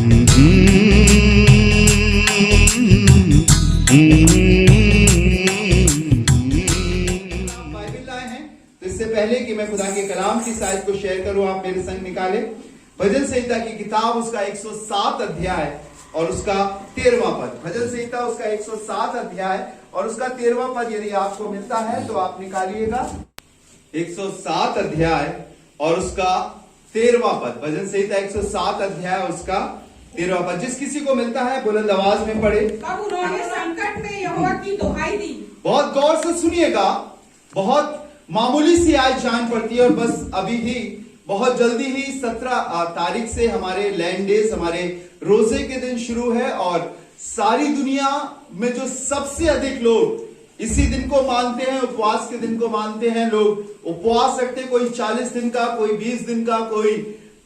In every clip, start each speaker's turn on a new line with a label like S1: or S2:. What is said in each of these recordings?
S1: लाए हैं तो इससे पहले कि मैं खुदा के कलाम की साइज को शेयर करूं, आप मेरे संग निकाले भजन संहिता की किताब, उसका 107 अध्याय और उसका 13वां पद। भजन संहिता उसका 107 अध्याय और उसका 13वां पद यदि आपको मिलता है तो आप निकालिएगा। 107 अध्याय और उसका 13वां पद। भजन संहिता 107 अध्याय और उसका 13वां पद। जिस किसी को मिलता है बुलंद आवाज में पढ़े।
S2: तब उन्होंने संकट में यहोवा की दुहाई दी।
S1: बहुत गौर से सुनिएगा, बहुत मामूली सी आज जान पड़ती है और बस अभी ही बहुत जल्दी ही 17 तारीख से हमारे लैंड डेज, हमारे रोजे के दिन शुरू है और सारी दुनिया में जो सबसे अधिक लोग इसी दिन को मानते हैं, उपवास के दिन को मानते हैं, लोग उपवास रखते हैं, कोई 40 दिन का, कोई 20 दिन का, कोई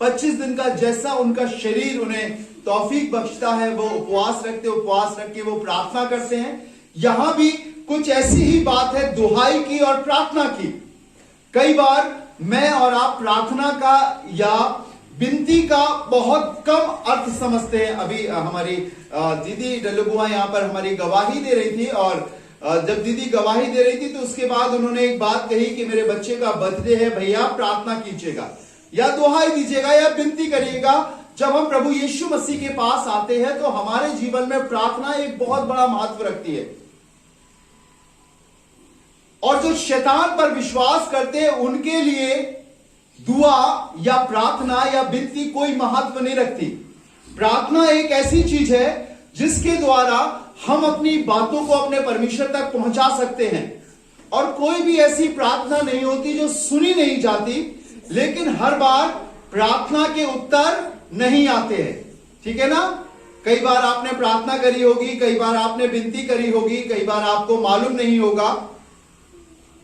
S1: 25 दिन का, जैसा उनका शरीर उन्हें तौफीक बख्शता है वो उपवास रखते, उपवास रख के वो प्रार्थना करते हैं। यहां भी कुछ ऐसी ही बात है दुहाई की और प्रार्थना की। कई बार मैं और आप प्रार्थना का या विनती का बहुत कम अर्थ समझते हैं। अभी हमारी दीदी डल्लुबुआ यहाँ पर हमारी गवाही दे रही थी और जब दीदी गवाही दे रही थी तो उसके बाद उन्होंने एक बात कही कि मेरे बच्चे का बर्थडे है, भैया प्रार्थना कीजिएगा या दुहाई दीजिएगा या विनती करिएगा। जब हम प्रभु यीशु मसीह के पास आते हैं तो हमारे जीवन में प्रार्थना एक बहुत बड़ा महत्व रखती है और जो शैतान पर विश्वास करते हैं उनके लिए दुआ या प्रार्थना या विनती कोई महत्व नहीं रखती। प्रार्थना एक ऐसी चीज है जिसके द्वारा हम अपनी बातों को अपने परमेश्वर तक पहुंचा सकते हैं और कोई भी ऐसी प्रार्थना नहीं होती जो सुनी नहीं जाती, लेकिन हर बार प्रार्थना के उत्तर नहीं आते हैं। ठीक है ना? कई बार आपने प्रार्थना करी होगी, कई बार आपने विनती करी होगी, कई बार आपको मालूम नहीं होगा,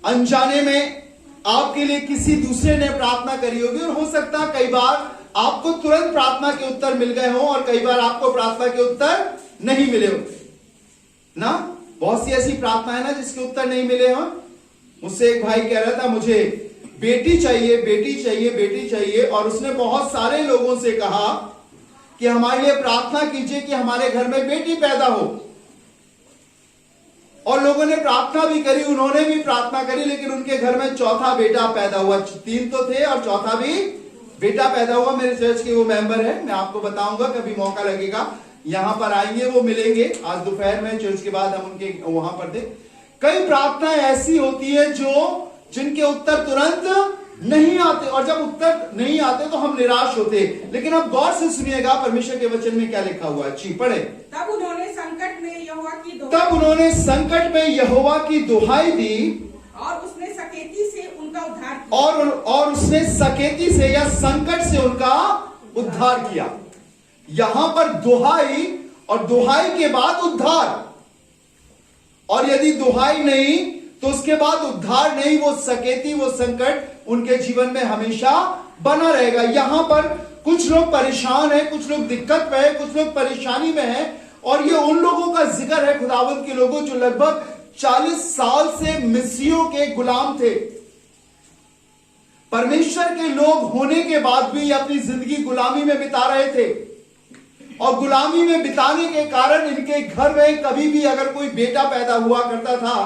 S1: अनजाने में आपके लिए किसी दूसरे ने प्रार्थना करी होगी और हो सकता है कई बार आपको तुरंत प्रार्थना के उत्तर मिल गए हो और कई बार आपको प्रार्थना के उत्तर नहीं मिले हो ना। बहुत सी ऐसी प्रार्थना है ना जिसके उत्तर नहीं मिले हो। मुझसे एक भाई कह रहा था मुझे बेटी चाहिए, बेटी चाहिए, बेटी चाहिए, और उसने बहुत सारे लोगों से कहा कि हमारे लिए प्रार्थना कीजिए कि हमारे घर में बेटी पैदा हो। और लोगों ने प्रार्थना भी करी, उन्होंने भी प्रार्थना करी, लेकिन उनके घर में चौथा बेटा पैदा हुआ। 3 तो थे और चौथा भी बेटा पैदा हुआ। मेरे चर्च के वो मेंबर है, मैं आपको बताऊंगा, कभी मौका लगेगा यहां पर आएंगे, वो मिलेंगे। आज दोपहर में चर्च के बाद हम उनके वहां पर थे। कई प्रार्थनाएं ऐसी होती है जिनके उत्तर तुरंत नहीं आते और जब उत्तर नहीं आते तो हम निराश होते। लेकिन अब गौर से सुनिएगा परमेश्वर के वचन में क्या लिखा हुआ है। पढ़े।
S2: तब उन्होंने संकट में
S1: यहोवा की दुहाई दी
S2: और उसने सकेती से उनका उद्धार किया।
S1: और उसने सकेती से या संकट से उनका उद्धार किया। यहां पर दुहाई और दुहाई के बाद उद्धार, और यदि दुहाई नहीं तो उसके बाद उद्धार नहीं, वो सकेती, वो संकट उनके जीवन में हमेशा बना रहेगा। यहां पर कुछ लोग परेशान हैं, कुछ लोग दिक्कत में है, कुछ लोग परेशानी में है, और ये उन लोगों का जिक्र है खुदावंत के लोगों जो लगभग 40 साल से मिस्रियों के गुलाम थे। परमेश्वर के लोग होने के बाद भी अपनी जिंदगी गुलामी में बिता रहे थे और गुलामी में बिताने के कारण इनके घर में कभी भी अगर कोई बेटा पैदा हुआ करता था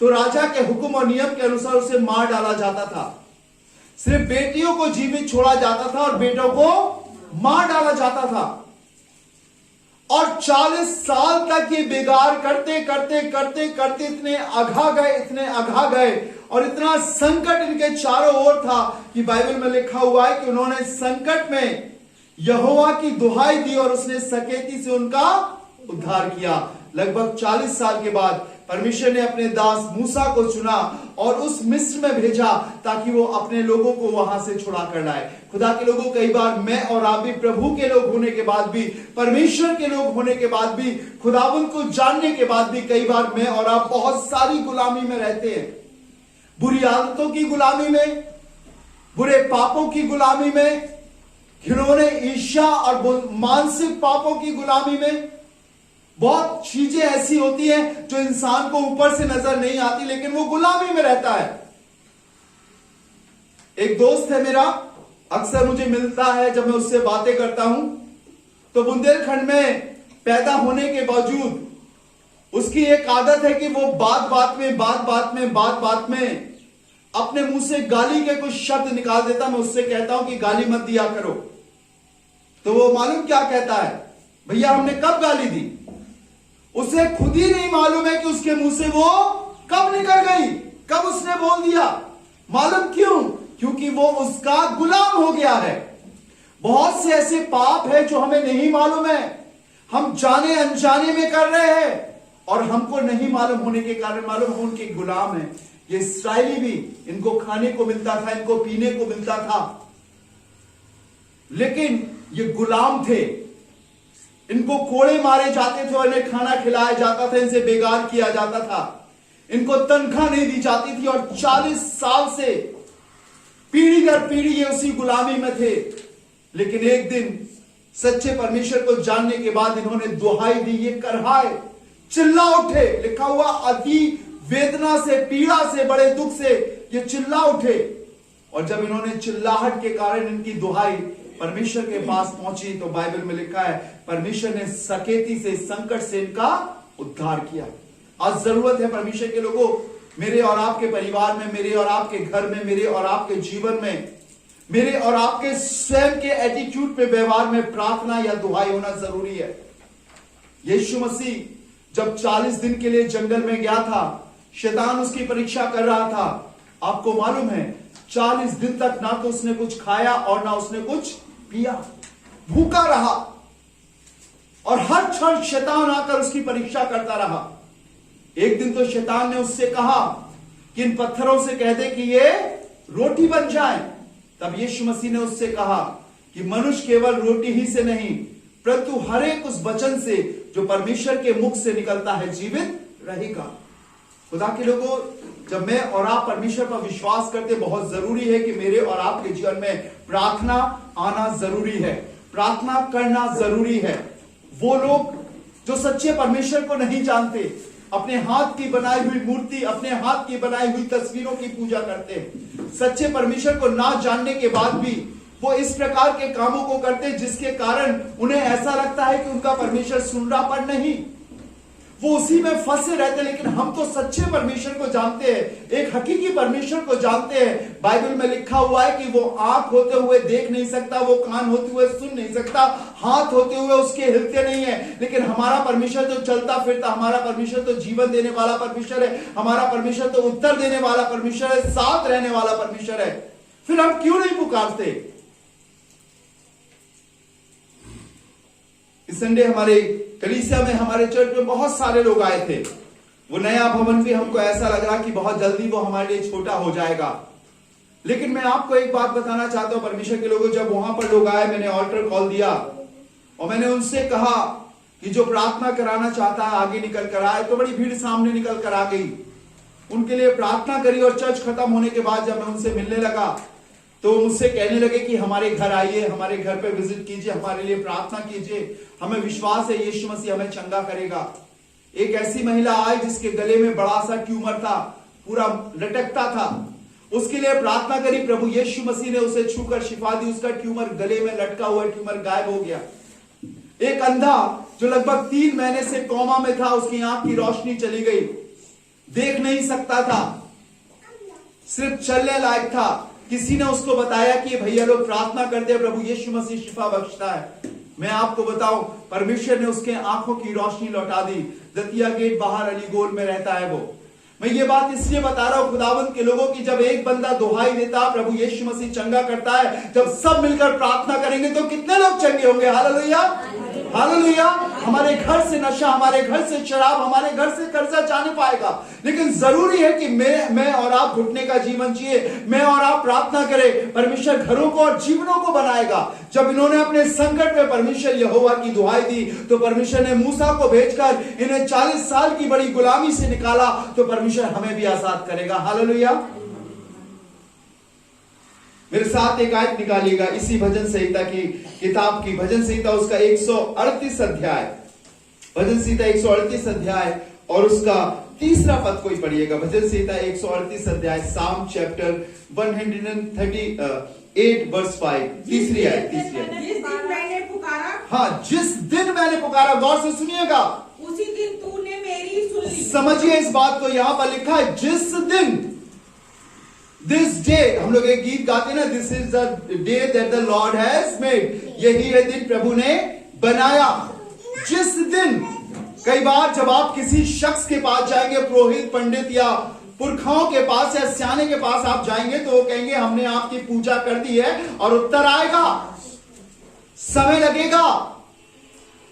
S1: तो राजा के हुक्म और नियम के अनुसार उसे मार डाला जाता था। सिर्फ बेटियों को जीवित छोड़ा जाता था और बेटों को मार डाला जाता था। और 40 साल तक ये बिगाड़ करते करते करते करते इतने अघा गए और इतना संकट इनके चारों ओर था कि बाइबल में लिखा हुआ है कि उन्होंने संकट में यहोवा की दुहाई दी और उसने सकेती से उनका उद्धार किया। लगभग 40 साल के बाद परमेश्वर ने अपने दास मूसा को चुना और उस मिस्र में भेजा ताकि वो अपने लोगों को वहां से छुड़ा कर लाए। खुदा के लोगों, कई बार मैं और आप भी प्रभु के लोग होने के बाद भी, परमेश्वर के लोग होने के बाद भी, खुदावंत को जानने के बाद भी कई बार मैं और आप बहुत सारी गुलामी में रहते हैं। बुरी आदतों की गुलामी में, बुरे पापों की गुलामी में, घिनौने ईर्ष्या और मानसिक पापों की गुलामी में। बहुत चीजें ऐसी होती हैं जो इंसान को ऊपर से नजर नहीं आती, लेकिन वो गुलामी में रहता है। एक दोस्त है मेरा, अक्सर मुझे मिलता है, जब मैं उससे बातें करता हूं तो बुंदेलखंड में पैदा होने के बावजूद उसकी एक आदत है कि वो बात बात में अपने मुंह से गाली के कुछ शब्द निकाल देता। मैं उससे कहता हूं कि गाली मत दिया करो, तो वो मालूम क्या कहता है, भैया हमने कब गाली दी? उसे खुद ही नहीं मालूम है कि उसके मुंह से वो कब निकल गई, कब उसने बोल दिया। मालूम क्यों? क्योंकि वो उसका गुलाम हो गया है। बहुत से ऐसे पाप है जो हमें नहीं मालूम है, हम जाने अनजाने में कर रहे हैं, और हमको नहीं मालूम होने के कारण मालूम हम उनके गुलाम हैं। ये इस्राएली भी, इनको खाने को मिलता था, इनको पीने को मिलता था, लेकिन ये गुलाम थे। इनको कोड़े मारे जाते थे और इन्हें खाना खिलाया जाता था, इनसे बेगार किया जाता था, इनको तनख्वाह नहीं दी जाती थी, और 40 साल से पीढ़ी दर पीढ़ी ये उसी गुलामी में थे। लेकिन एक दिन सच्चे परमेश्वर को जानने के बाद इन्होंने दुहाई दी, ये करहाए, चिल्ला उठे। लिखा हुआ अति वेदना से, पीड़ा से, बड़े दुख से ये चिल्ला उठे, और जब इन्होंने चिल्लाहट के कारण इनकी दुहाई परमेश्वर के पास पहुंची, तो बाइबल में लिखा है परमेश्वर ने सकेती से, संकट से इनका उद्धार किया। आज जरूरत है परमेश्वर के लोगों, मेरे और आपके परिवार में, मेरे और आपके घर में, मेरे और आपके जीवन में, मेरे और आपके स्वयं के एटीट्यूड पे, व्यवहार में प्रार्थना या दुहाई होना जरूरी है। यीशु मसीह जब 40 दिन के लिए जंगल में गया था, शैतान उसकी परीक्षा कर रहा था। आपको मालूम है 40 दिन तक ना तो उसने कुछ खाया और ना उसने कुछ पिया, भूखा रहा, और हर क्षण शैतान आकर उसकी परीक्षा करता रहा। एक दिन तो शैतान ने उससे कहा कि इन पत्थरों से कह दे कि ये रोटी बन जाए। तब यीशु मसीह ने उससे कहा कि मनुष्य केवल रोटी ही से नहीं, परंतु हर एक उस वचन से जो परमेश्वर के मुख से निकलता है जीवित रहेगा। खुदा के लोगों, जब मैं और आप परमेश्वर पर विश्वास करते, बहुत जरूरी है कि मेरे और आपके जीवन में प्रार्थना आना जरूरी है, प्रार्थना करना जरूरी है। वो लोग जो सच्चे परमेश्वर को नहीं जानते, अपने हाथ की बनाई हुई मूर्ति, अपने हाथ की बनाई हुई तस्वीरों की पूजा करते हैं, सच्चे परमेश्वर को ना जानने के बाद भी वो इस प्रकार के कामों को करते हैं जिसके कारण उन्हें ऐसा लगता है कि उनका परमेश्वर सुन रहा, पर नहीं, वो उसी में फंसे रहते। लेकिन हम तो सच्चे परमेश्वर को जानते हैं, एक हकीकी परमेश्वर को जानते हैं। बाइबल में लिखा हुआ है कि वो आंख होते हुए देख नहीं सकता, वो कान होते हुए सुन नहीं सकता, हाथ होते हुए उसके हिलते नहीं है, लेकिन हमारा परमेश्वर तो चलता फिरता, हमारा परमेश्वर तो जीवन देने वाला परमेश्वर है, हमारा परमेश्वर तो उत्तर देने वाला परमेश्वर है, साथ रहने वाला परमेश्वर है। फिर हम क्यों नहीं पुकारते? इस संडे हमारे कलीसिया में, हमारे चर्च में बहुत सारे लोग आए थे। वो नया भवन भी हमको ऐसा लग रहा कि बहुत जल्दी वो हमारे लिए छोटा हो जाएगा। लेकिन मैं आपको एक बात बताना चाहता हूं परमेश्वर के लोगों, जब वहां पर लोग आए, मैंने ऑल्टर कॉल दिया और मैंने उनसे कहा कि जो प्रार्थना कराना चाहता है आगे निकल कर आए। तो बड़ी भीड़ सामने निकल कर आ गई, उनके लिए प्रार्थना करी, और चर्च खत्म होने के बाद जब मैं उनसे मिलने लगा तो मुझसे कहने लगे कि हमारे घर आइए, हमारे घर पे विजिट कीजिए, हमारे लिए प्रार्थना कीजिए, हमें विश्वास है यीशु मसीह हमें चंगा करेगा। एक ऐसी महिला आई जिसके गले में बड़ा सा ट्यूमर था, पूरा लटकता था, उसके लिए प्रार्थना करी, प्रभु यीशु मसीह ने उसे छूकर शिफा दी, उसका ट्यूमर, गले में लटका हुआ ट्यूमर गायब हो गया। एक अंधा जो लगभग 3 महीने से कोमा में था, उसकी आंख की रोशनी चली गई, देख नहीं सकता था, सिर्फ चलने लायक था। किसी ने उसको बताया कि ये भैया लोग प्रार्थना करते हैं, प्रभु यीशु मसीह शिफा बख्शता है। मैं आपको बताऊं, परमेश्वर ने उसके आंखों की रोशनी लौटा दी। दतिया गेट बाहर अलीगोल में रहता है वो। मैं ये बात इसलिए बता रहा हूं खुदावंत के लोगों की, जब एक बंदा दुहाई देता, प्रभु यीशु मसीह चंगा करता है, जब सब मिलकर प्रार्थना करेंगे तो कितने लोग चंगे होंगे। Hallelujah, hallelujah. हमारे घर से नशा, हमारे घर से शराब, हमारे घर से कर्जा जा नहीं पाएगा। लेकिन जरूरी है कि मैं और आप घुटने का जीवन जिए, मैं और आप प्रार्थना करें। परमेश्वर घरों को और जीवनों को बनाएगा। जब इन्होंने अपने संकट में परमेश्वर यहोवा की दुहाई दी, तो परमेश्वर ने मूसा को भेजकर इन्हें 40 साल की बड़ी गुलामी से निकाला, तो परमेश्वर हमें भी आजाद करेगा। हालेलुया। मेरे साथ एक आयत निकालिएगा इसी भजन संहिता की किताब की, भजन संहिता उसका 138 अध्याय, भजन संहिता 138 अध्याय और उसका 3रा पद कोई पढ़िएगा। भजन संहिता 138 अध्याय, साम चैप्टर 138 वर्स 5, तीसरी आयत।
S2: जिस दिन मैंने पुकारा,
S1: हाँ, जिस दिन मैंने पुकारा, गौर से सुनिएगा,
S2: उसी दिन तूने मेरी सुन ली।
S1: समझिए इस बात को, यहां पर लिखा है जिस दिन, दिस डे, हम लोग एक गीत गाते हैं ना, this is the day that the Lord has made, यही है दिन प्रभु ने बनाया। जिस दिन, कई बार जब आप किसी शख्स के पास जाएंगे, पुरोहित, पंडित या पुरखाओं के पास या सियाने के पास आप जाएंगे, तो वो कहेंगे हमने आपकी पूजा कर दी है, और उत्तर आएगा, समय लगेगा।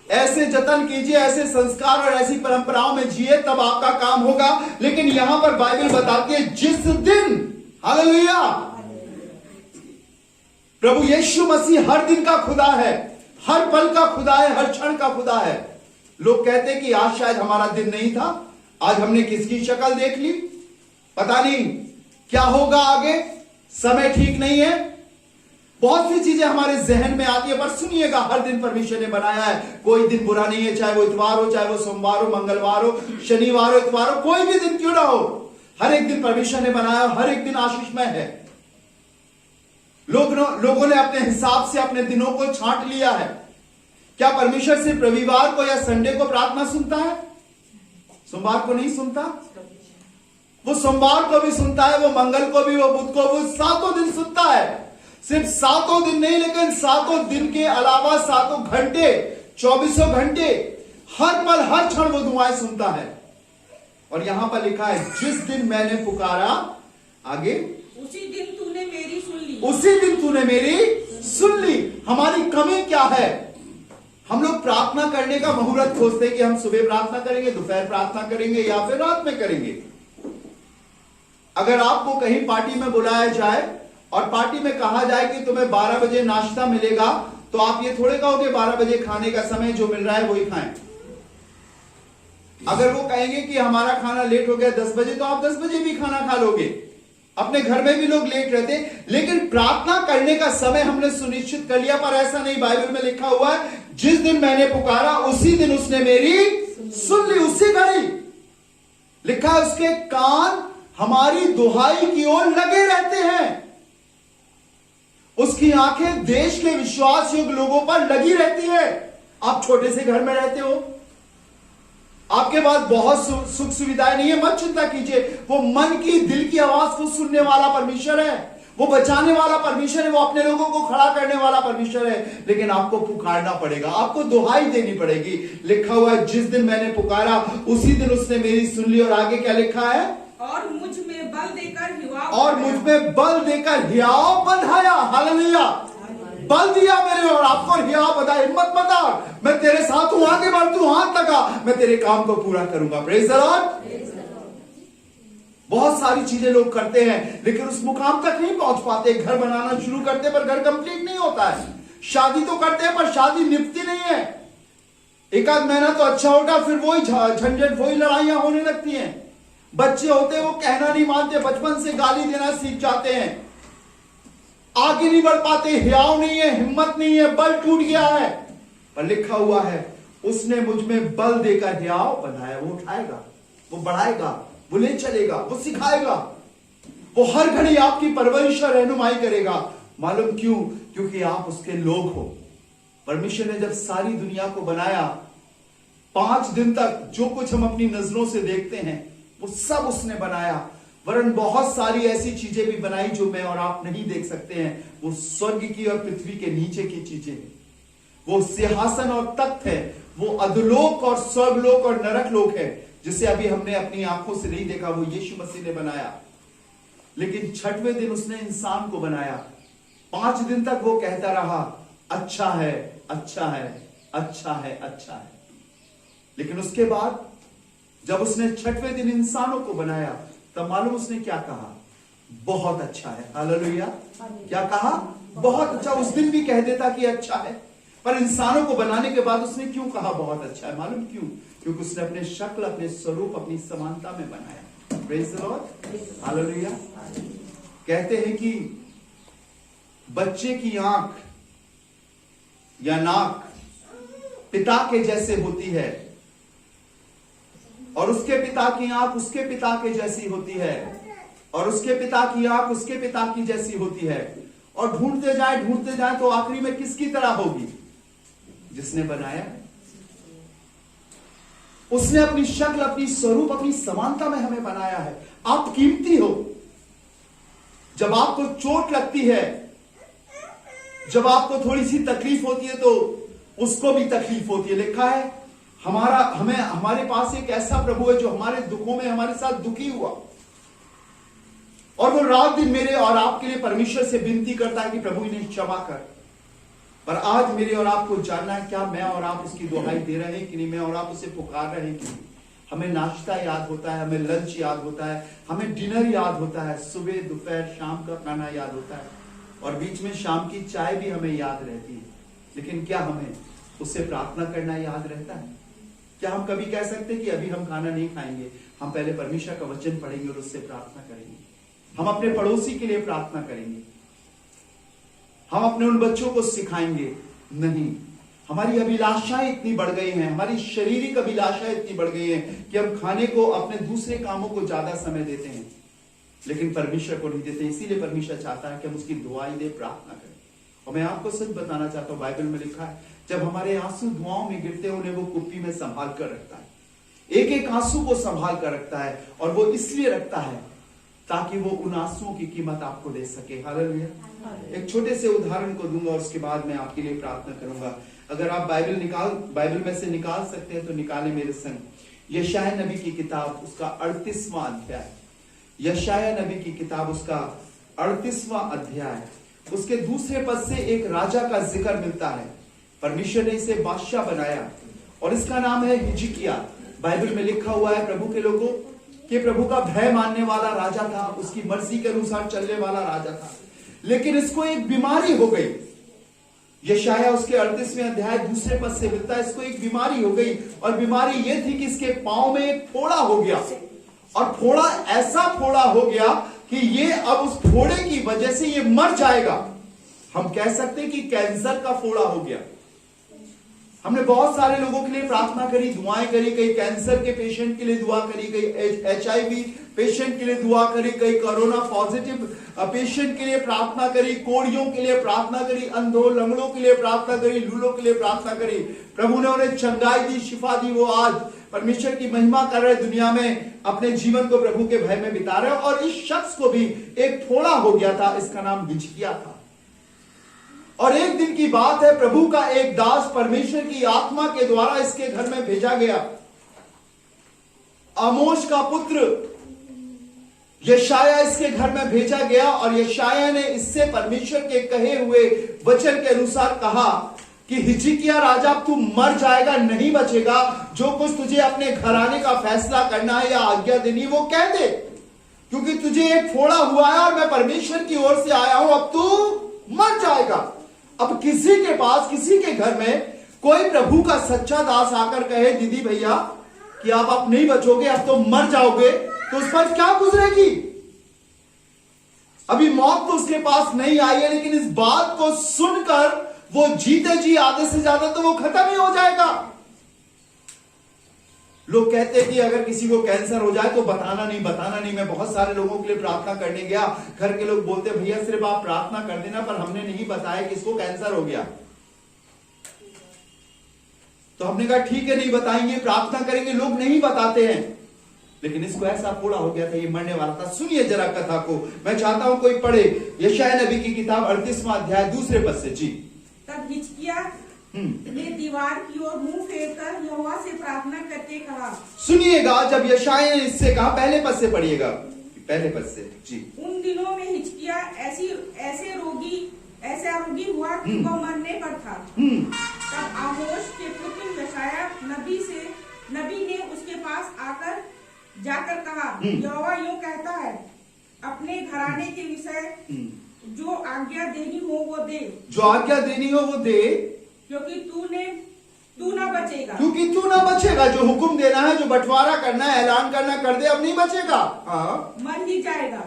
S1: ऐसे जतन कीजिए, ऐसे संस्कार और ऐसी परंपराओं में जिए, तब आपका काम होगा। लेकिन यहां पर बाइबल बताती है जिस दिन, हालेलुया, प्रभु यीशु मसीह हर दिन का खुदा है, हर पल का खुदा है, हर क्षण का खुदा है। लोग कहते हैं कि आज शायद हमारा दिन नहीं था, आज हमने किसकी शक्ल देख ली, पता नहीं क्या होगा आगे, समय ठीक नहीं है, बहुत सी चीजें हमारे जहन में आती है। पर सुनिएगा, हर दिन परमेश्वर ने बनाया है, कोई दिन बुरा नहीं है, चाहे वो इतवार हो, चाहे वो सोमवार हो, मंगलवार हो, शनिवार हो, इतवार हो, कोई भी दिन क्यों ना हो, हर एक दिन परमेश्वर ने बनाया, हर एक दिन आशीषमय है। लोगों ने अपने हिसाब से अपने दिनों को छांट लिया है। क्या परमेश्वर सिर्फ रविवार को या संडे को प्रार्थना सुनता है? सोमवार को नहीं सुनता, वो सोमवार को भी सुनता है, वो मंगल को भी, वो बुध को, वो सातों दिन सुनता है। सिर्फ सातों दिन नहीं, लेकिन सातों दिन के अलावा सातों घंटे, 24 घंटे, हर पल हर क्षण वो दुआएं सुनता है। और यहां पर लिखा है जिस दिन मैंने पुकारा, आगे,
S2: उसी दिन तूने मेरी सुन ली।
S1: उसी दिन तूने मेरी सुन ली। हमारी कमी क्या है? हम लोग प्रार्थना करने का मुहूर्त खोजते हैं कि हम सुबह प्रार्थना करेंगे, दोपहर प्रार्थना करेंगे, या फिर रात में करेंगे। अगर आपको कहीं पार्टी में बुलाया जाए और पार्टी में कहा जाए कि तुम्हें 12 बजे नाश्ता मिलेगा, तो आप ये थोड़े कहोगे 12 बजे खाने का समय, जो मिल रहा है वही खाएं। अगर वो कहेंगे कि हमारा खाना लेट हो गया 10 बजे, तो आप 10 बजे भी खाना खा लोगे। अपने घर में भी लोग लेट रहते, लेकिन प्रार्थना करने का समय हमने सुनिश्चित कर लिया। पर ऐसा नहीं, बाइबल में लिखा हुआ है जिस दिन मैंने पुकारा उसी दिन उसने मेरी सुन ली। उसी घड़ी लिखा है उसके कान हमारी दुहाई की ओर लगे रहते हैं, उसकी आंखें देश के विश्वास योग्य लोगों पर लगी रहती है। आप छोटे से घर में रहते हो, आपके पास बहुत सुख सुविधाएं नहीं है, मत चिंता कीजिए। वो मन की, दिल की आवाज को सुनने वाला परमेश्वर है, वो बचाने वाला परमेश्वर है, वो अपने लोगों को खड़ा करने वाला परमेश्वर है। लेकिन आपको पुकारना पड़ेगा, आपको दुहाई देनी पड़ेगी। लिखा हुआ है जिस दिन मैंने पुकारा उसी दिन उसने मेरी सुन ली। और आगे क्या लिखा है?
S2: और मुझ में बल देकर हियाव,
S1: और मुझ में बल देकर हियाव बंधाया। हालेलुया, बल दिया मेरे और आपको, हियाव बंधा। हिम्मत मत हार, मैं तेरे साथ हूं, आगे बढ़, तू हाथ लगा, मैं तेरे काम को पूरा करूंगा। Praise the Lord. बहुत सारी चीजें लोग करते हैं, लेकिन उस मुकाम तक नहीं पहुंच पाते। घर बनाना शुरू करते पर घर कंप्लीट नहीं होता है। शादी तो करते हैं पर शादी निपटती नहीं है। एक आध महीना तो अच्छा होता, फिर वही झंझट, वही लड़ाइयां होने लगती हैं। बच्चे होते हैं वो कहना नहीं मानते, बचपन से गाली देना सीख जाते हैं, आगे नहीं बढ़ पाते, हियाव नहीं है, हिम्मत नहीं है, बल टूट गया है। पर लिखा हुआ है उसने मुझ में बल देकर हियाव बनाया। वो उठाएगा, वो बढ़ाएगा, वो ले चलेगा, वो सिखाएगा, वो हर घड़ी आपकी परवरिश और रहनुमाई करेगा। मालूम क्यों? क्योंकि आप उसके लोग हो। परमेश्वर ने जब सारी दुनिया को बनाया, 5 दिन तक जो कुछ हम अपनी नजरों से देखते हैं वो सब उसने बनाया। वरन बहुत सारी ऐसी चीजें भी बनाई जो मैं और आप नहीं देख सकते हैं। वो स्वर्ग की और पृथ्वी के नीचे की चीजें हैं। वो सिंहासन और तख्त है, वो अधोलोक और स्वर्गलोक और नरक लोक है, जिसे अभी हमने अपनी आंखों से नहीं देखा। वो यीशु मसीह ने बनाया। लेकिन 6वें दिन उसने इंसान को बनाया। 5 दिन तक वो कहता रहा अच्छा है, अच्छा है, अच्छा है, अच्छा है। लेकिन उसके बाद जब उसने 6वें दिन इंसानों को बनाया, तब मालूम उसने क्या कहा? बहुत अच्छा है। हालेलुया। क्या कहा? बहुत अच्छा। उस दिन भी कह देता कि अच्छा है, पर इंसानों को बनाने के बाद उसने क्यों कहा बहुत अच्छा है? मालूम क्यों? क्योंकि उसने अपने शक्ल, अपने स्वरूप, अपनी समानता में बनाया। Praise the Lord. हालेलुया। कहते हैं कि बच्चे की आंख या नाक पिता के जैसे होती है, और उसके पिता की आंख उसके पिता के जैसी होती है, और उसके पिता की आंख उसके पिता की जैसी होती है। और ढूंढते जाए तो आखिरी में किसकी तरह होगी? जिसने बनाया, उसने अपनी शक्ल, अपनी स्वरूप, अपनी समानता में हमें बनाया है। आप कीमती हो। जब आपको चोट लगती है, जब आपको थोड़ी सी तकलीफ होती है, तो उसको भी तकलीफ होती है। लिखा है हमारे पास एक ऐसा प्रभु है जो हमारे दुखों में हमारे साथ दुखी हुआ, और वो रात दिन मेरे और आपके लिए परमेश्वर से विनती करता है कि प्रभु इन्हें क्षमा कर। पर आज मेरे और आपको जानना है, क्या मैं और आप उसकी दुहाई दे रहे हैं कि नहीं, मैं और आप उसे पुकार रहे हैं कि नहीं। हमें नाश्ता याद होता है, हमें लंच याद होता है, हमें डिनर याद होता है, सुबह दोपहर शाम का खाना याद होता है, और बीच में शाम की चाय भी हमें याद रहती है। लेकिन क्या हमें उससे प्रार्थना करना याद रहता है? क्या हम कभी कह सकते कि अभी हम खाना नहीं खाएंगे, हम पहले परमेश्वर का वचन पढ़ेंगे और उससे प्रार्थना करेंगे, हम अपने पड़ोसी के लिए प्रार्थना करेंगे, हम अपने उन बच्चों को सिखाएंगे? नहीं। हमारी अभिलाषाएं इतनी बढ़ गई हैं, हमारी शारीरिक अभिलाषाएं इतनी बढ़ गई हैं कि हम खाने को, अपने दूसरे कामों को ज्यादा समय देते हैं, लेकिन परमेश्वर को नहीं देते। इसीलिए परमेश्वर चाहता है कि हम उसकी दुआई दे, प्रार्थना करें। और मैं आपको सच बताना चाहता हूं, बाइबल में लिखा है, जब हमारे आंसू दुआओं में गिरते हैं, उन्हें वो कुप्पी में संभाल कर रखता है। एक एक आंसू को संभाल कर रखता है, और वो इसलिए रखता है ताकि वो उन आंसुओं की कीमत आपको दे सके। हालेलुया। एक छोटे से उदाहरण को दूंगा और उसके बाद मैं आपके लिए प्रार्थना करूंगा। अगर आप बाइबल में से निकाल सकते हैं तो निकालें मेरे संग। यशायाह नबी की किताब, उसका 38वां अध्याय। यशायाह नबी की किताब, उसका 38वां अध्याय, उसके दूसरे पद से एक राजा का जिक्र मिलता है। परमेश्वर ने इसे बादशाह बनाया और इसका नाम है हिजकिय्याह। बाइबल में लिखा हुआ है प्रभु के लोगों कि प्रभु का भय मानने वाला राजा था, उसकी मर्जी के अनुसार चलने वाला राजा था, लेकिन इसको एक बीमारी हो गई। यशायाह उसके 38वें अध्याय दूसरे पद से मिलता है, इसको एक बीमारी हो गई, और बीमारी यह थी कि इसके पांव में एक फोड़ा हो गया, और फोड़ा ऐसा फोड़ा हो गया कि ये अब उस फोड़े की वजह से ये मर जाएगा। हम कह सकते हैं कि कैंसर का फोड़ा हो गया। हमने बहुत सारे लोगों के लिए प्रार्थना करी, दुआएं करी, कई कैंसर के पेशेंट के लिए दुआ करी, कई HIV पेशेंट के लिए दुआ करी, कई कोरोना पॉजिटिव पेशेंट के लिए प्रार्थना करी, कोड़ियों के लिए प्रार्थना करी, अंधों लंगड़ों के लिए प्रार्थना करी, लूलों के लिए प्रार्थना करी। प्रभु ने उन्हें चंगाई दी, शिफा दी। वो आज परमेश्वर की महिमा कर रहे, दुनिया में अपने जीवन को प्रभु के भय में बिता रहे। और इस शख्स को भी एक फोड़ा हो गया था, इसका नाम हिजकिय्याह था। और एक दिन की बात है, प्रभु का एक दास परमेश्वर की आत्मा के द्वारा इसके घर में भेजा गया। आमोस का पुत्र यशायाह इसके घर में भेजा गया, और यशायाह ने इससे परमेश्वर के कहे हुए वचन के अनुसार कहा कि हिजकिय्याह राजा, तू मर जाएगा, नहीं बचेगा। जो कुछ तुझे अपने घराने का फैसला करना है या आज्ञा देनी, वो कह दे, क्योंकि तुझे एक फोड़ा हुआ है और मैं परमेश्वर की ओर से आया हूं, अब तू मर जाएगा। अब किसी के पास, किसी के घर में कोई प्रभु का सच्चा दास आकर कहे, दीदी भैया कि आप अब नहीं बचोगे, अब तो मर जाओगे, तो उस पर क्या गुजरेगी? अभी मौत तो उसके पास नहीं आई है, लेकिन इस बात को सुनकर वो जीते जी आधे से ज्यादा तो वो खत्म ही हो जाएगा। लोग कहते हैं कि अगर किसी को कैंसर हो जाए तो बताना नहीं। मैं बहुत सारे लोगों के लिए प्रार्थना करने गया, घर के लोग बोलते भैया सिर्फ आप प्रार्थना कर देना, पर हमने नहीं बताया कि इसको कैंसर हो गया। तो हमने कहा ठीक है, नहीं बताएंगे, प्रार्थना करेंगे। लोग नहीं बताते हैं, लेकिन इसको ऐसा फोड़ा हो गया था, ये मरने वाला था। सुनिए जरा कथा को, मैं चाहता हूं कोई पढ़े यशायाह नबी की किताब 38वां अध्याय दूसरे पद से। जी।
S2: तब हिजकिय्याह ने दीवार की ओर मुंह फेरकर यहोवा से प्रार्थना करके कहा।
S1: सुनिएगा, जब यशायाह ने इससे कहा, पहले पद से पढ़िएगा, पहले पद से। जी।
S2: उन दिनों में हिजकिय्याह ऐसे रोगी हुआ कि वह मरने पर था। तब आमोस के पुत्र यशायाह नबी ने उसके पास जाकर कहा, यहोवा यूं कहता है, अपने घराने के विषय जो आज्ञा देनी हो वो दे,
S1: जो आज्ञा देनी हो वो दे,
S2: क्योंकि तू ना बचेगा।
S1: क्योंकि तू ना बचेगा। जो हुक्म देना है, जो बंटवारा करना है, ऐलान करना, कर दे, अब नहीं बचेगा। हाँ,
S2: मर ही जाएगा।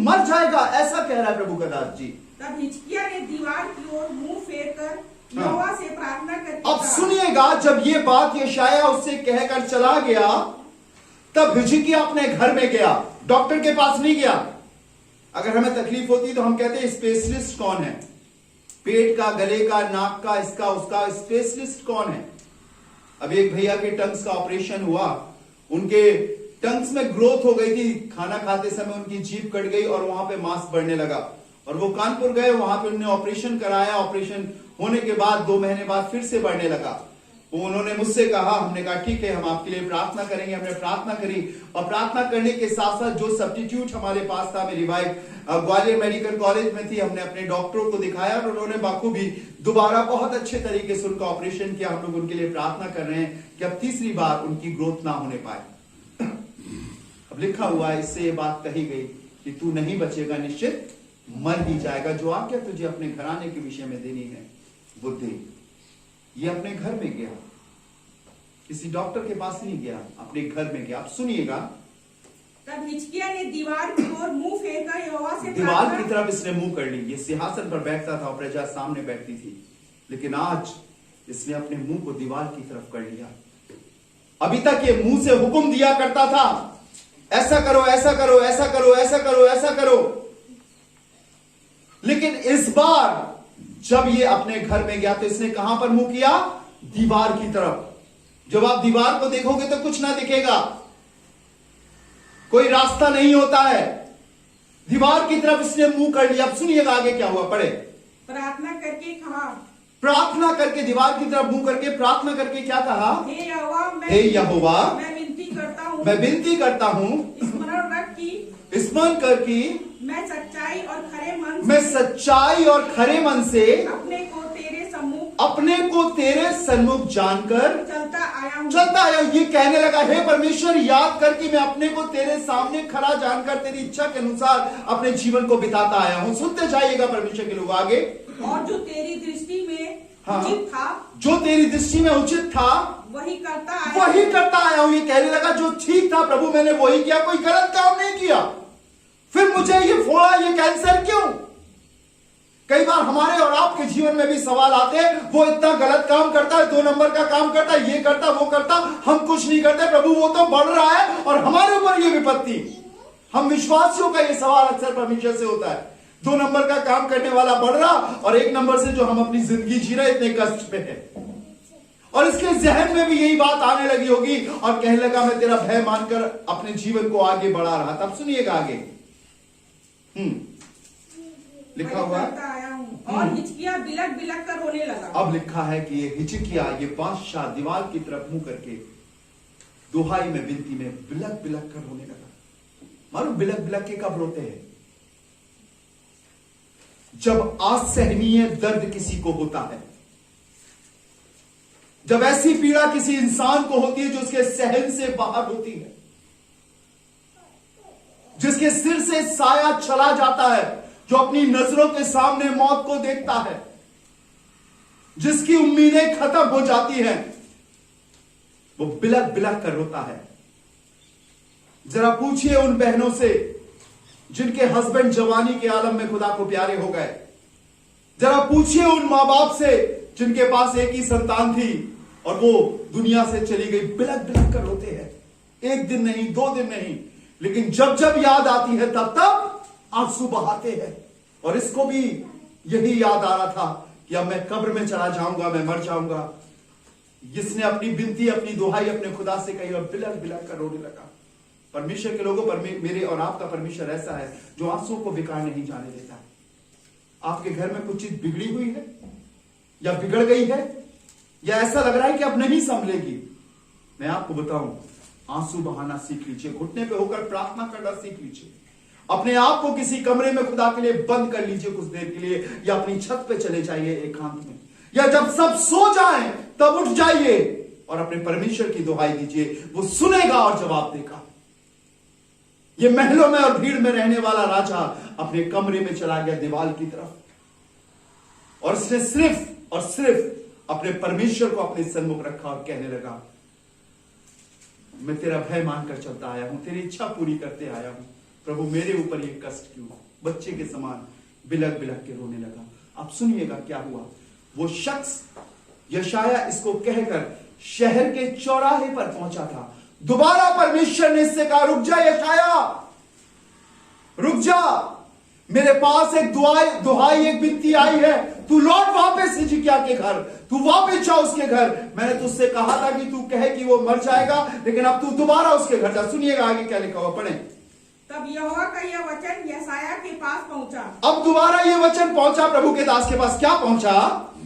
S1: मर जाएगा, ऐसा कह रहा है प्रभु का दास। जी।
S2: तब हिजकिय्याह ने दीवार की ओर मुंह फेरकर यहोवा से प्रार्थना करके
S1: अब सुनिएगा, जब ये बात यशायाह उससे कहकर चला गया, तब हिजकिय्याह अपने घर में गया, डॉक्टर के पास नहीं गया। अगर हमें तकलीफ होती तो हम कहते हैं स्पेशलिस्ट कौन है? पेट का, गले का, नाक का, इसका उसका स्पेशलिस्ट कौन है? अब एक भैया के टंग्स का ऑपरेशन हुआ, उनके टंग्स में ग्रोथ हो गई थी, खाना खाते समय उनकी जीभ कट गई और वहां पे मांस बढ़ने लगा, और वो कानपुर गए, वहां पे उन्होंने ऑपरेशन कराया। ऑपरेशन होने के बाद 2 महीने बाद फिर से बढ़ने लगा। उन्होंने मुझसे कहा, हमने कहा ठीक है, हम आपके लिए प्रार्थना करेंगे। हमने प्रार्थना करी, और प्रार्थना करने के साथ साथ जो सब्स्टिट्यूट हमारे पास था, मेरी वाइफ ग्वालियर मेडिकल कॉलेज में थी, हमने अपने डॉक्टरों को दिखाया और उन्होंने बखूबी दोबारा बहुत अच्छे तरीके से उनका ऑपरेशन किया। हम लोग उनके लिए प्रार्थना कर रहे हैं कि अब तीसरी बार उनकी ग्रोथ ना होने पाए। अब लिखा हुआ है, इससे ये बात कही गई कि तू नहीं बचेगा, निश्चित मर ही जाएगा। जो आज्ञा तुझे अपने घराने के विषय में देनी है वो दे। ये अपने घर में गया, किसी डॉक्टर के पास नहीं गया, अपने घर में गया। आप सुनिएगा,
S2: तब हिजकिय्याह ने दीवार की ओर मुंह फेरकर यहोवा से
S1: दीवार
S2: प्रार्थना
S1: की तरफ इसने मुंह कर ली। ये सिंहासन पर बैठता था और प्रजा सामने बैठती थी, लेकिन आज इसने अपने मुंह को दीवार की तरफ कर लिया। अभी तक ये मुंह से हुक्म दिया करता था, ऐसा करो, ऐसा करो, ऐसा करो, ऐसा करो, ऐसा करो, लेकिन इस बार जब ये अपने घर में गया तो इसने कहां पर मुंह किया? दीवार की तरफ। जब आप दीवार को देखोगे तो कुछ ना दिखेगा, कोई रास्ता नहीं होता है। दीवार की तरफ इसने मुंह कर लिया। अब सुनिएगा आगे क्या हुआ, पढ़े।
S2: प्रार्थना करके कहा,
S1: प्रार्थना करके, दीवार की तरफ मुंह करके प्रार्थना करके क्या कहा?
S2: हे यहोवा,
S1: हे यहोवा,
S2: मैं विनती करता हूँ,
S1: मैं विनती करता हूं,
S2: स्मरण रख कि
S1: स्मरण कर कि
S2: मैं सच्चाई और खरे मन
S1: मैं सच्चाई और खरे मन से
S2: अपने को तेरे सन्मुख
S1: जानकर
S2: चलता आया हूँ।
S1: ये कहने लगा, हे परमेश्वर, याद कर कि मैं अपने को तेरे सामने खड़ा जानकर तेरी इच्छा के अनुसार अपने जीवन को बिताता आया हूं। सुनते जाइएगा परमेश्वर के लोग आगे।
S2: और जो तेरी दृष्टि में
S1: हाँ,
S2: उचित था,
S1: जो तेरी दृष्टि में उचित था
S2: वही करता
S1: आया हूं। ये कहने लगा, जो ठीक था प्रभु मैंने वही किया, कोई गलत काम नहीं किया। फिर मुझे ये फोड़ा, ये कैंसर क्यों? कई बार हमारे और आपके जीवन में भी सवाल आते हैं, वो इतना गलत काम करता है, 2 नंबर का काम करता है, ये करता वो करता, हम कुछ नहीं करते, प्रभु वो तो बढ़ रहा है और हमारे ऊपर ये विपत्ति। हम विश्वासियों का ये सवाल अक्सर परमेश्वर से होता है, 2 नंबर का काम करने वाला बढ़ रहा और 1 नंबर से जो हम अपनी जिंदगी जी रहे इतने कष्ट में है। और इसके जहन में भी यही बात आने लगी होगी और कहने लगा, मैं तेरा भय मानकर अपने जीवन को आगे बढ़ा रहा। तब सुनिएगा आगे, लिखा हुआ
S2: आया हूँ। और हिजकिय्याह बिलक बिलक कर रोने लगा।
S1: अब लिखा है कि ये हिजकिय्याह, ये बादशाह दीवार की तरफ मुंह करके दुहाई में, विनती में बिलक बिलक कर रोने लगा। मालूम बिलक बिलक के कब रोते हैं? जब असहनीय दर्द किसी को होता है, जब ऐसी पीड़ा किसी इंसान को होती है जो उसके सहन से बाहर होती है, जिसके सिर से साया चला जाता है, जो अपनी नजरों के सामने मौत को देखता है, जिसकी उम्मीदें खत्म हो जाती हैं, वो बिलक बिलक कर रोता है। जरा पूछिए उन बहनों से जिनके हस्बैंड जवानी के आलम में खुदा को प्यारे हो गए। जरा पूछिए उन मां बाप से जिनके पास एक ही संतान थी और वो दुनिया से चली गई। बिलक बिलक कर रोते हैं, 1 दिन नहीं, 2 दिन नहीं, लेकिन जब जब याद आती है तब तब आंसू बहाते हैं। और इसको भी यही याद आ रहा था कि अब मैं कब्र में चला जाऊंगा, मैं मर जाऊंगा। जिसने अपनी विनती, अपनी दुहाई अपने खुदा से कही और बिलक बिलक कर रोने लगा। परमेश्वर के लोगों, मेरे और आपका परमेश्वर ऐसा है जो आंसू को बेकार नहीं जाने देता। आपके घर में कुछ चीज बिगड़ी हुई है या बिगड़ गई है या ऐसा लग रहा है कि अब नहीं संभलेगी, मैं आपको बताऊं, आंसू बहाना सीख लीजिए, घुटने पे होकर प्रार्थना करना सीख लीजिए। अपने आप को किसी कमरे में खुदा के लिए बंद कर लीजिए कुछ देर के लिए, या अपनी छत पे चले जाइए एकांत में, या जब सब सो जाएं तब उठ जाइए और अपने परमेश्वर की दुहाई दीजिए। वो सुनेगा और जवाब देगा। ये महलों में और भीड़ में रहने वाला राजा अपने कमरे में चला गया दीवार की तरफ, और उसने सिर्फ और सिर्फ अपने परमेश्वर को अपने सन्मुख रखा और कहने लगा, मैं तेरा भय मानकर चलता आया हूं, तेरी इच्छा पूरी करते आया हूं। प्रभु मेरे ऊपर ये कष्ट क्यों? बच्चे के समान बिलक बिलक के रोने लगा। अब सुनिएगा क्या हुआ। वो शख्स यशाया इसको कहकर शहर के चौराहे पर पहुंचा था। दोबारा परमेश्वर ने इससे कहा, रुक जा यशाया, रुक जा, मेरे पास एक दुहाई एक विनती आई है, तू लौट वापस हिजकिय्याह के घर, तू वापस जा उसके घर। मैंने तुझसे कहा था कि तू कहे कि वो मर जाएगा, लेकिन अब तू दोबारा उसके घर जा। सुनिएगा आगे क्या लिखा हुआ, पढ़ें।
S2: तब यहोवा का यह वचन यशायाह के पास पहुंचा।
S1: अब दोबारा ये वचन पहुंचा प्रभु के दास के पास। क्या पहुंचा?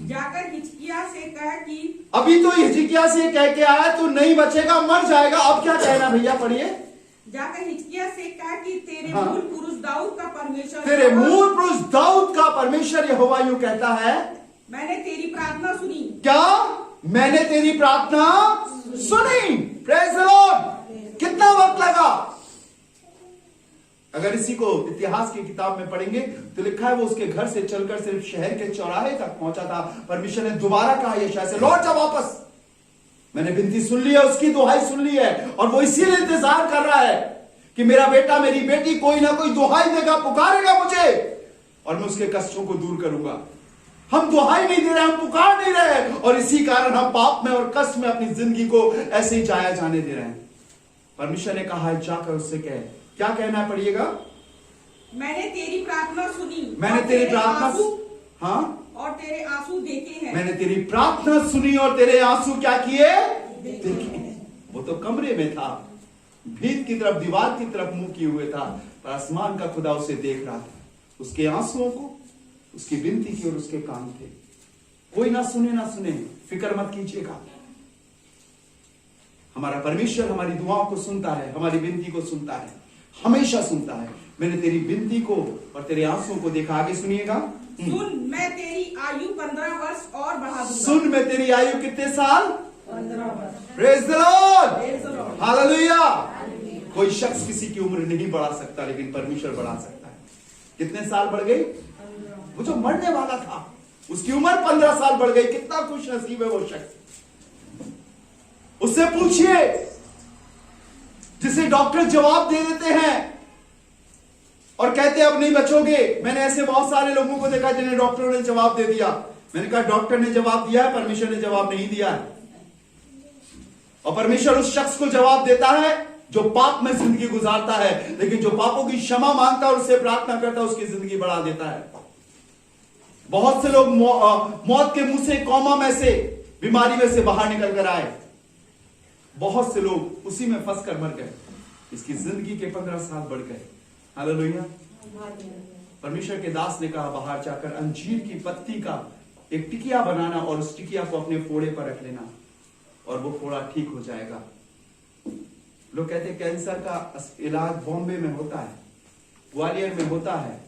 S2: जाकर हिजकिय्याह से कह कि
S1: अभी तो हिजकिय्याह से कह के आया तू नहीं बचेगा, मर जाएगा। अब क्या कहना भैया, पढ़िए।
S2: जाकर हिजकिय्याह से कहा कि तेरे
S1: हाँ।
S2: मूल पुरुष दाऊद का परमेश्वर,
S1: तेरे मूल पुरुष दाऊद का परमेश्वर यहोवा यूं कहता है,
S2: मैंने तेरी प्रार्थना सुनी।
S1: क्या? मैंने तेरी प्रार्थना सुनी। Praise the Lord. कितना वक्त लगा? अगर इसी को इतिहास की किताब में पढ़ेंगे तो लिखा है वो उसके घर से चलकर सिर्फ शहर के चौराहे तक पहुंचा था। परमेश्वर ने दोबारा कहा यशायाह से, लौट जा वापस। मैंने विनती सुन ली है, उसकी दुहाई सुन ली है, और वो इसीलिए इंतजार कर रहा है कि मेरा बेटा मेरी बेटी कोई ना कोई दुहाई देगा, पुकारेगा मुझे, और मैं उसके कष्टों को दूर करूंगा। हम दुहाई नहीं दे रहे, हम पुकार नहीं रहे, और इसी कारण हम पाप में और कष्ट में अपनी जिंदगी को ऐसे ही जाया जाने दे रहे हैं। परमेश्वर ने कहा है जाकर उससे कहे, क्या कहना है, पढ़िएगा।
S2: मैंने तेरी प्रार्थना सुनी,
S1: मैंने तेरी प्रार्थना, हाँ,
S2: और तेरे आंसू देखे हैं।
S1: मैंने तेरी प्रार्थना सुनी और तेरे आंसू क्या किए? देखे। वो तो कमरे में था, भीत की तरफ, दीवार की तरफ मुंह किए हुए था, पर आसमान का खुदा उसे देख रहा था। उसके आंसुओं को, उसकी विनती की और उसके काम थे। कोई ना सुने ना सुने, फिक्र मत कीजिएगा। हमारा परमेश्वर हमारी दुआओं को सुनता है, हमारी विनती को सुनता है, हमेशा सुनता है। मैंने तेरी विनती को और तेरे आंसुओं को देखा। आगे सुनिएगा।
S2: सुन, मैं तेरी आयु 15 वर्ष और बढ़ा दूंगा।
S1: सुन, मैं तेरी आयु कितने साल?
S2: 15 वर्ष।
S1: Praise the Lord,
S2: Praise the Lord।
S1: Hallelujah. कोई शख्स किसी की उम्र नहीं बढ़ा सकता, लेकिन परमेश्वर बढ़ा सकता है। कितने साल बढ़ गई? वो जो मरने वाला था उसकी उम्र 15 साल बढ़ गई। कितना खुश नसीब है वो शख्स। उससे पूछिए जिसे डॉक्टर जवाब दे देते हैं और कहते हैं अब नहीं बचोगे। मैंने ऐसे बहुत सारे लोगों को देखा जिन्हें डॉक्टरों ने जवाब दे दिया। मैंने कहा डॉक्टर ने जवाब दिया है, परमेश्वर ने जवाब नहीं दिया है। और परमेश्वर उस शख्स को जवाब देता है जो पाप में जिंदगी गुजारता है, लेकिन जो पापों की क्षमा मांगता है और उससे प्रार्थना करता है, उसकी जिंदगी बढ़ा देता है। बहुत से लोग मौत के मुंह से, कोमा में से, बीमारी में से बाहर निकल कर आए। बहुत से लोग उसी में फंस कर मर गए। इसकी जिंदगी के 15 साल बढ़ गए। हालेलुया। परमेश्वर के दास ने कहा बाहर जाकर अंजीर की पत्ती का एक टिकिया बनाना और उस टिकिया को अपने फोड़े पर रख लेना और वो फोड़ा ठीक हो जाएगा। लोग कहते हैं कैंसर का इलाज बॉम्बे में होता है, ग्वालियर में होता है,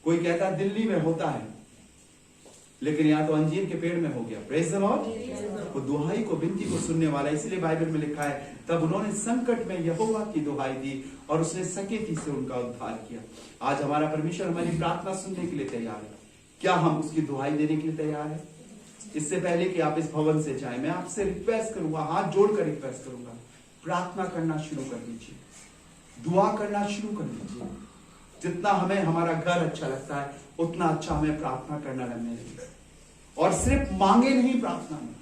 S1: कोई कहता है दिल्ली में होता है, लेकिन यहाँ तो अंजीर के पेड़ में हो गया। Praise the Lord. वो दुहाई को, विनती को सुनने वाला। इसलिए बाइबल में लिखा है तब उन्होंने संकट में यहोवा की दुहाई दी और उसने सकेती से उनका उद्धार किया। आज हमारा परमेश्वर हमारी प्रार्थना सुनने के लिए तैयार है। क्या हम उसकी दुहाई देने के लिए तैयार है? इससे पहले कि आप इस भवन से जाएं, मैं आपसे रिक्वेस्ट करूंगा, हाथ जोड़कर रिक्वेस्ट करूंगा, प्रार्थना करना शुरू कर दीजिए, दुआ करना शुरू कर दीजिए। जितना हमें हमारा घर अच्छा लगता है उतना अच्छा हमें प्रार्थना करना लगने लगे। और सिर्फ मांगे नहीं, प्रार्थना में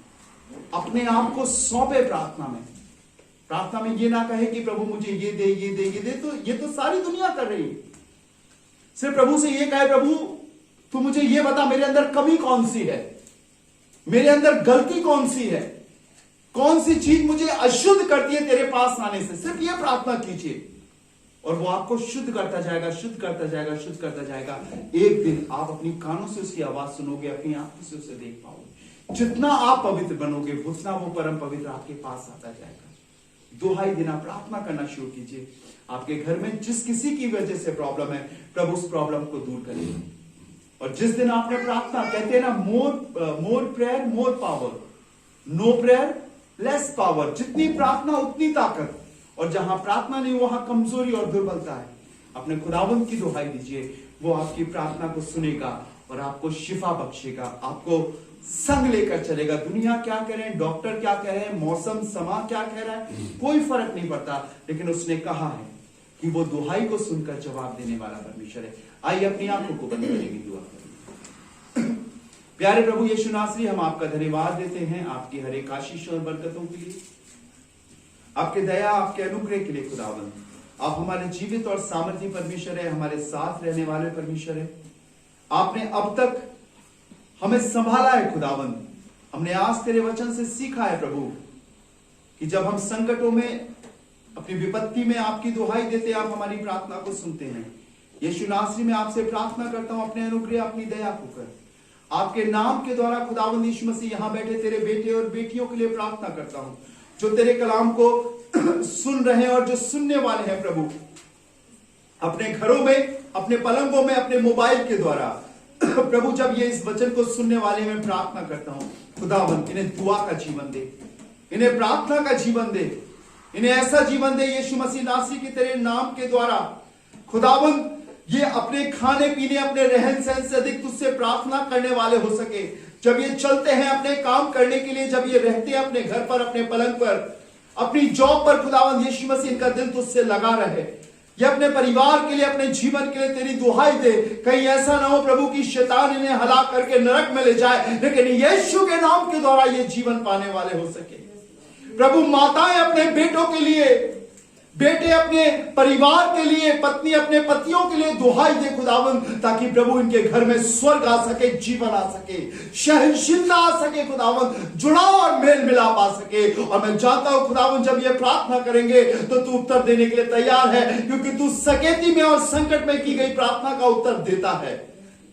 S1: अपने आप को सौंपे। प्रार्थना में ये ना कहे कि प्रभु मुझे ये दे, ये दे, ये दे। तो ये तो सारी दुनिया कर रही है। सिर्फ प्रभु से ये कहे प्रभु तू मुझे ये बता मेरे अंदर कमी कौन सी है, मेरे अंदर गलती कौन सी है, कौन सी चीज मुझे अशुद्ध करती है तेरे पास आने से। सिर्फ ये प्रार्थना कीजिए और वो आपको शुद्ध करता जाएगा, शुद्ध करता जाएगा, शुद्ध करता जाएगा। एक दिन आप अपनी कानों से उसकी आवाज सुनोगे, अपनी आंखों से उसे देख पाओगे। जितना आप पवित्र बनोगे उतना वो परम पवित्र आपके पास आता जाएगा। दुहाई देना, प्रार्थना करना शुरू कीजिए। आपके घर में जिस किसी की वजह से प्रॉब्लम है, प्रभु उस प्रॉब्लम को दूर करेगा। और जिस दिन आपने प्रार्थना, कहते हैं ना more prayer more power, no prayer less power. जितनी प्रार्थना उतनी ताकत, और जहां प्रार्थना नहीं वहां कमजोरी और दुर्बलता है। अपने खुदावंत की दुहाई दीजिए, वो आपकी प्रार्थना को सुनेगा और आपको शिफा बख्शेगा, आपको संग लेकर चलेगा। दुनिया क्या कह रहे हैं, डॉक्टर क्या कह रहे हैं, मौसम समा क्या कह रहा है, कोई फर्क नहीं पड़ता, लेकिन उसने कहा है कि वो दुहाई को सुनकर जवाब देने वाला परमेश्वर है। आइए अपनी आंखों को बंद करेंगे, दुआ करेंगे। प्यारे प्रभु यीशु नासरी, हम आपका धन्यवाद देते हैं आपकी हर एक आशीष और बरकतों के लिए, आपके दया, आपके अनुग्रह के लिए खुदावंद। आप हमारे जीवित और सामर्थी परमेश्वर है, हमारे साथ रहने वाले परमेश्वर है। आपने अब तक हमें संभाला है खुदावंद। हमने आज तेरे वचन से सीखा है प्रभु कि जब हम संकटों में, अपनी विपत्ति में आपकी दुहाई देते, आप हमारी प्रार्थना को सुनते हैं। यीशु नासरी में आपसे प्रार्थना करता हूं, अपने अनुग्रह, अपनी दया को कर, आपके नाम के द्वारा खुदावंद यीशु मसीह यहां बैठे तेरे बेटे और बेटियों के लिए प्रार्थना करता हूं जो तेरे कलाम को सुन रहे हैं और जो सुनने वाले हैं प्रभु, अपने घरों में, अपने पलंगों में, अपने मोबाइल के द्वारा प्रभु जब ये इस वचन को सुनने वाले मैं प्रार्थना करता हूं खुदावंद इन्हें दुआ का जीवन दे, इन्हें प्रार्थना का जीवन दे, इन्हें ऐसा जीवन दे यीशु मसीह नासरी के तेरे नाम के द्वारा खुदावंद ये अपने खाने पीने, अपने रहन सहन से अधिक तुझसे प्रार्थना करने वाले हो सके। जब ये चलते हैं अपने काम करने के लिए, जब ये रहते हैं अपने घर पर, अपने पलंग पर, अपनी जॉब पर खुदावंद यीशु मसीह इनका दिल तुझसे लगा रहे। ये अपने परिवार के लिए, अपने जीवन के लिए तेरी दुहाई दे। कहीं ऐसा ना हो प्रभु की शैतान इन्हें हलाक करके नरक में ले जाए, लेकिन यीशु के नाम के द्वारा ये जीवन पाने वाले हो सके। प्रभु माताएं अपने बेटों के लिए, बेटे अपने परिवार के लिए, पत्नी अपने पतियों के लिए दुहाई दे खुदावंद, ताकि प्रभु इनके घर में स्वर्ग आ सके, जीवन आ सके, सहनशीलता आ सके खुदावंद, जुड़ाव और मेल मिलाप आ सके। और मैं जानता हूं खुदावंद जब ये प्रार्थना करेंगे तो तू उत्तर देने के लिए तैयार है, क्योंकि तू सकेती में और संकट में की गई प्रार्थना का उत्तर देता है।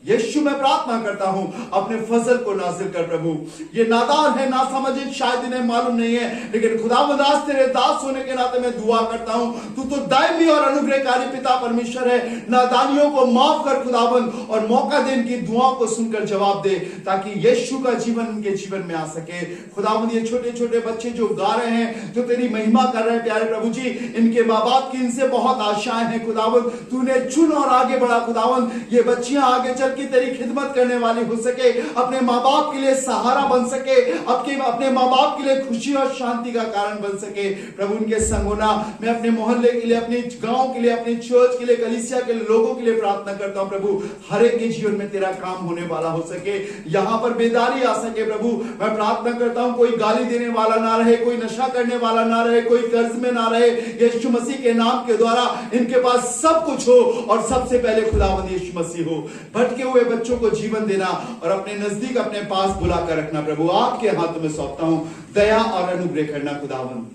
S1: यीशु मैं प्रार्थना करता हूं अपने फजल को नाजिल कर प्रभु। ये नादान है, नासमझ, शायद इन्हें मालूम नहीं है, लेकिन खुदावंद आज तेरे दास होने के नाते मैं दुआ करता हूं, तू तो दायमी और अनुग्रहकारी पिता परमेश्वर है। नादानियों को माफ कर खुदावंद और मौका दे इनकी दुआओं को सुनकर जवाब दे, ताकि यीशु का जीवन इनके जीवन में आ सके। खुदावंद ये छोटे छोटे बच्चे जो गा रहे हैं, जो तेरी महिमा कर रहे हैं प्यारे प्रभु जी, इनके माँ बाप की इनसे बहुत आशाएं हैं खुदावंद, तूने चुन और आगे बढ़ा खुदावंद। ये बच्चियां आगे चल की तेरी खिदमत करने वाली हो सके, अपने माँ बाप के लिए सहारा बन सके, अपने माँ बाप के लिए खुशी और शांति का कारण बन सके। प्रभु उनके संग होना, मैं अपने मोहल्ले के लिए, अपने गांव के लिए, अपने चर्च के लिए, कलीसिया के लोगों के लिए प्रार्थना करता हूं प्रभु, हर एक के जीवन में तेरा काम होने वाला हो सके, यहां पर बेदारी आ सके प्रभु। मैं प्रार्थना करता हूं कोई गाली देने वाला ना रहे, कोई नशा करने वाला ना रहे, कोई कर्ज में ना रहे। यीशु मसीह के नाम के द्वारा इनके पास सब कुछ हो, और सबसे पहले खुदावंद यीशु मसीह हो। भटके हुए बच्चों को जीवन देना और अपने नजदीक, अपने पास बुलाकर रखना प्रभु, आपके हाथों में सौंपता हूं। दया और अनुग्रह करना खुदावंद।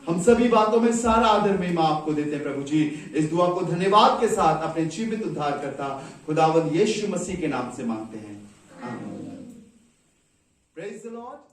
S1: हम सभी बातों में सारा आदर महिमा आपको देते हैं प्रभु जी। इस दुआ को धन्यवाद के साथ अपने जीवित उद्धार करता खुदावंद यीशु मसीह के नाम से मांगते हैं, आमीन। Praise the Lord.